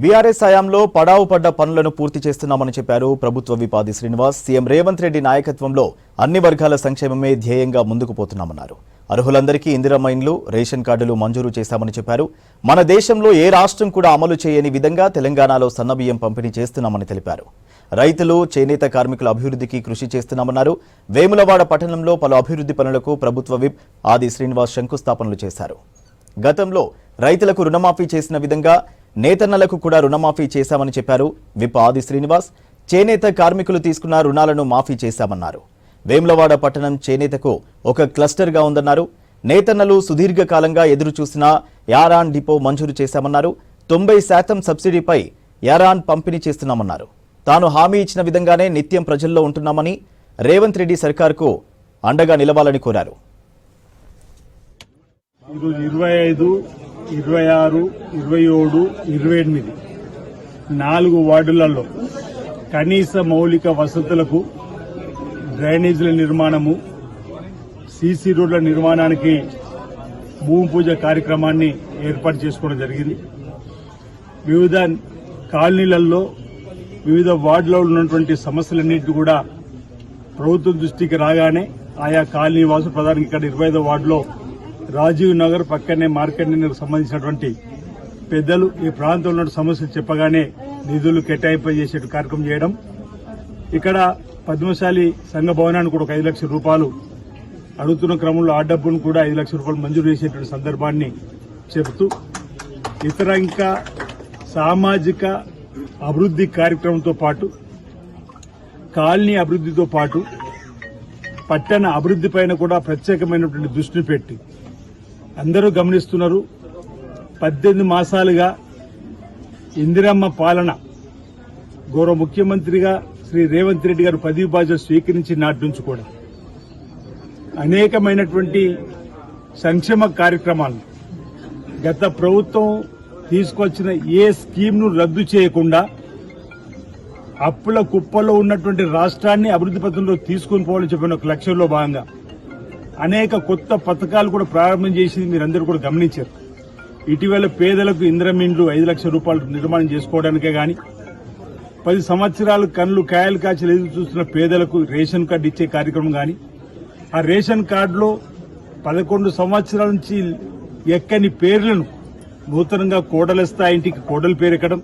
BRS హయాంలో పడావు పడ్డ పనులను పూర్తి చేస్తున్నామని చెప్పారు ప్రభుత్వ విప్ ఆది శ్రీనివాస్. సీఎం రేవంత్ రెడ్డి నాయకత్వంలో అన్ని వర్గాల సంక్షేమమే ధ్యేయంగా ముందుకు పోతున్నామన్నారు. అర్హులందరికీ ఇందిరమ్మ ఇండ్లు, రేషన్ కార్డులు మంజూరు చేశామని చెప్పారు. మన దేశంలో ఏ రాష్ట్రం కూడా అమలు చేయని విధంగా తెలంగాణలో సన్నబియ్యం పంపిణీ చేస్తున్నామని తెలిపారు. రైతులు, చేనేత కార్మికుల అభివృద్ధికి కృషి చేస్తున్నామన్నారు. వేములవాడ పట్టణంలో పలు అభివృద్ధి పనులకు ప్రభుత్వ విప్ ఆది శ్రీనివాస్ శంకుస్థాపనలు చేశారు. గతంలో రైతులకు రుణమాఫీ చేసిన విధంగా నేతన్నలకు కూడా రుణమాఫీ చేశామని చెప్పారు విప్ ఆది శ్రీనివాస్. చేనేత కార్మికులు తీసుకున్న రుణాలను మాఫీ చేశామన్నారు. వేములవాడ పట్టణం చేనేతకు ఒక క్లస్టర్గా ఉందన్నారు. నేతన్నలు సుదీర్ఘకాలంగా ఎదురు చూసిన యారాన్ డిపో మంజూరు చేశామన్నారు. 90% సబ్సిడీపై యారాన్ పంపిణీ చేస్తున్నామన్నారు. తాను హామీ ఇచ్చిన విధంగానే నిత్యం ప్రజల్లో ఉంటున్నామని, రేవంత్ రెడ్డి సర్కార్కు అండగా నిలవాలని కోరారు. 25, 26, 27, 28 4 వార్డులలో కనీస మౌలిక వసతులకు, డ్రైనేజీల నిర్మాణము, సీసీ రోడ్ల నిర్మాణానికి భూమి పూజ కార్యక్రమాన్ని ఏర్పాటు చేసుకోవడం జరిగింది. వివిధ కాలనీలలో, వివిధ వార్డులలో ఉన్నటువంటి సమస్యలన్నింటినీ కూడా ప్రభుత్వం దృష్టికి రాగానే ఆయా కాలనీ వాసులు, ప్రధానంగా ఇక్కడ 25వ వార్డులో రాజీవ్ నగర్ పక్కనే మార్కెట్ నగర్ సంబంధించినటువంటి పెద్దలు ఈ ప్రాంతంలో ఉన్న సమస్యలు చెప్పగానే నిధులు కేటాయింపు చేసే కార్యక్రమం చేయడం, ఇక్కడ పద్మశాలి సంఘ భవనానికి కూడా ఒక 5 లక్షల రూపాయలు అడుగుతున్న క్రమంలో ఆ డబ్బును కూడా 5 లక్షల రూపాయలు మంజూరు చేసేటువంటి సందర్భాన్ని చెబుతూ, ఇతర ఇంకా సామాజిక అభివృద్ధి కార్యక్రమంతో పాటు, కాలనీ అభివృద్ధితో పాటు పట్టణ అభివృద్ధి పైన కూడా ప్రత్యేకమైనటువంటి దృష్టిని పెట్టి అందరూ గమనిస్తున్నారు. 18 మాసాలుగా ఇందిరమ్మ పాలన గౌరవ ముఖ్యమంత్రిగా శ్రీ రేవంత్ రెడ్డి గారు పదవి బాధ్యత స్వీకరించి నాటి నుంచి కూడా అనేకమైనటువంటి సంక్షేమ కార్యక్రమాలను గత ప్రభుత్వం తీసుకొచ్చిన ఏ స్కీమ్ను రద్దు చేయకుండా అప్పుల కుప్పలో ఉన్నటువంటి రాష్ట్రాన్ని అభివృద్ధి పథంలో తీసుకుని పోవాలని చెప్పిన ఒక లక్ష్యంలో భాగంగా అనేక కొత్త పథకాలు కూడా ప్రారంభం చేసింది మీరందరూ కూడా గమనించారు. ఇటీవల పేదలకు ఇందిరమ్మ ఇండ్లు 5 లక్షల రూపాయలు నిర్మాణం చేసుకోవడానికే గాని, 10 సంవత్సరాలు కళ్ళు కాయలు కాచి ఎదురు చూస్తున్న పేదలకు రేషన్ కార్డు ఇచ్చే కార్యక్రమం గాని, ఆ రేషన్ కార్డులో 11 సంవత్సరాల నుంచి ఎక్కని పేర్లను నూతనంగా కోడల స్థాయి ఇంటికి కోడల పేరు ఎక్కడం,